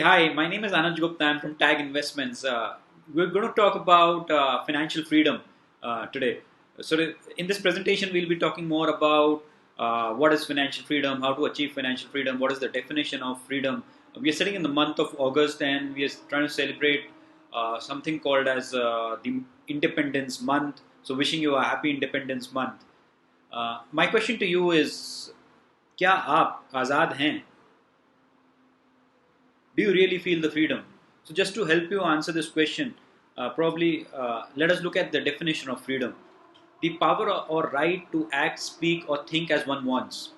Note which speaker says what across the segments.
Speaker 1: Hi, my name is Anuj Gupta. I'm from Tag Investments. We're going to talk about financial freedom today. In this presentation, we'll be talking more about what is financial freedom, how to achieve financial freedom, what is the definition of freedom. We are sitting in the month of August and we are trying to celebrate something called as the Independence Month. So, wishing you a happy Independence Month. My question to you is, क्या आप आज़ाद हैं? Do you really feel the freedom? So, just to help you answer this question, probably let us look at the definition of freedom: the power or right to act, speak, or think as one wants.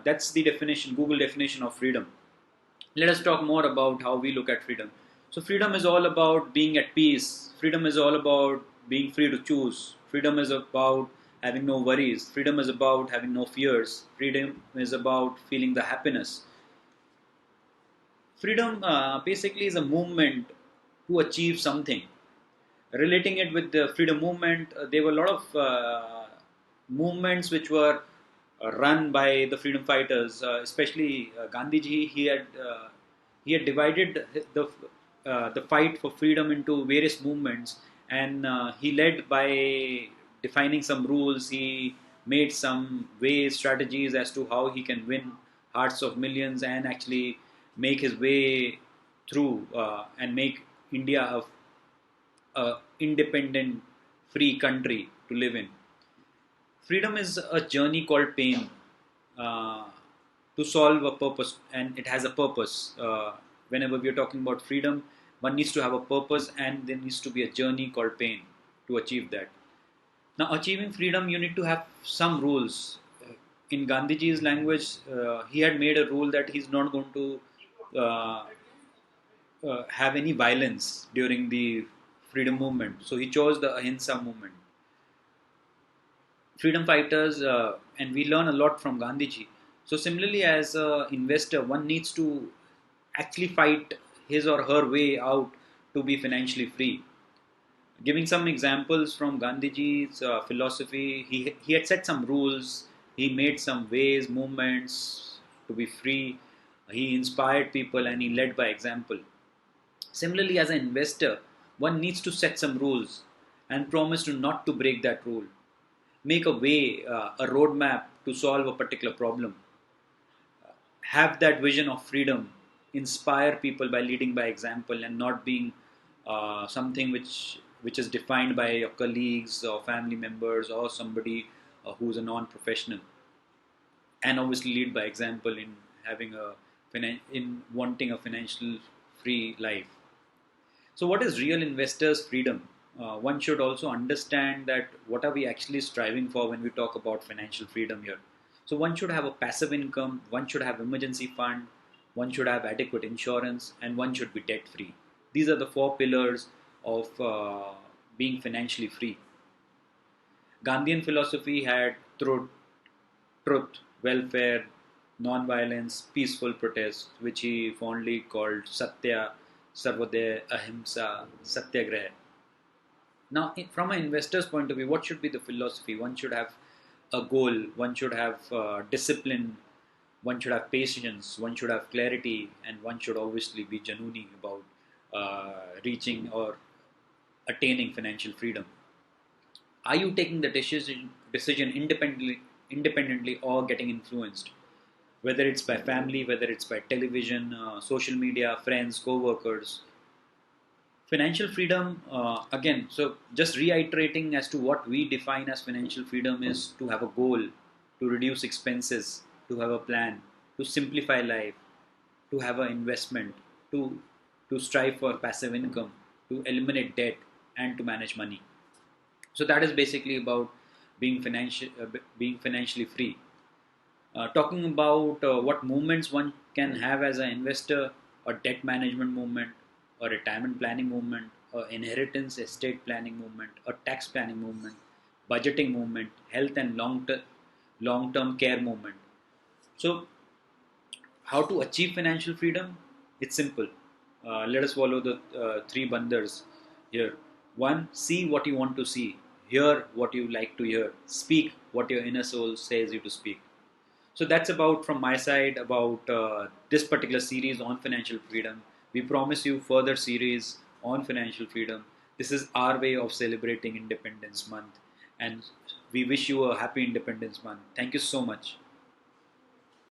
Speaker 1: That's the definition, Google definition of freedom. Let us talk more about how we look at freedom. So, freedom is all about being at peace. Freedom is all about being free to choose. Freedom is about having no worries. Freedom is about having no fears. Freedom is about feeling the happiness. Freedom basically is a movement to achieve something. Relating it with the freedom movement, there were a lot of movements which were run by the freedom fighters, especially Gandhiji. He had divided the fight for freedom into various movements, and he led by defining some rules. He made some ways, strategies as to how he can win hearts of millions and actually make his way through and make India a independent, free country to live in. Freedom is a journey called pain uh, to solve a purpose, and it has a purpose. Whenever we are talking about freedom, one needs to have a purpose, and there needs to be a journey called pain to achieve that. Now, achieving freedom, you need to have some rules. In Gandhiji's language, he had made a rule that he's not going to uh, have any violence during the freedom movement. So he chose the Ahimsa movement. Freedom fighters, and we learn a lot from Gandhiji. So similarly, as an investor, one needs to actually fight his or her way out to be financially free. Giving some examples from Gandhiji's philosophy, he had set some rules, he made some ways, movements to be free, he inspired people and he led by example. Similarly, as an investor, one needs to set some rules and promise to not to break that rule. Make a way, a roadmap to solve a particular problem. Have that vision of freedom. Inspire people by leading by example and not being something which is defined by your colleagues or family members or somebody who's a non-professional. And obviously lead by example in having in wanting a financial free life. So, what is real investors' freedom? One should also understand that what are we actually striving for when we talk about financial freedom here. So, one should have a passive income, one should have emergency fund, one should have adequate insurance, and one should be debt free. These are the four pillars of being financially free. Gandhian philosophy had truth, welfare, non-violence, peaceful protest, which he fondly called Satya, Sarvodaya, Ahimsa, Satyagraha. Now, from an investor's point of view, what should be the philosophy? One should have a goal, one should have discipline, one should have patience, one should have clarity, and one should obviously be genuine about reaching or attaining financial freedom. Are you taking the decision independently or getting influenced? Whether it's by family, whether it's by television, social media, friends, co-workers. Financial freedom, again, so just reiterating as to what we define as financial freedom is to have a goal, to reduce expenses, to have a plan, to simplify life, to have an investment, to, to strive for passive income, to eliminate debt, and to manage money. So that is basically about being financially free. Talking about what movements one can have as an investor: a debt management movement, a retirement planning movement, a inheritance estate planning movement, a tax planning movement, budgeting movement, health and long term care movement. So, how to achieve financial freedom? It's simple. Let us follow the three bandhas here. One, see what you want to see, hear what you like to hear, speak what your inner soul says you to speak. So that's about from my side about this particular series on financial freedom. We promise you further series on financial freedom. This is our way of celebrating Independence Month, and we wish you a happy Independence Month. Thank you so much.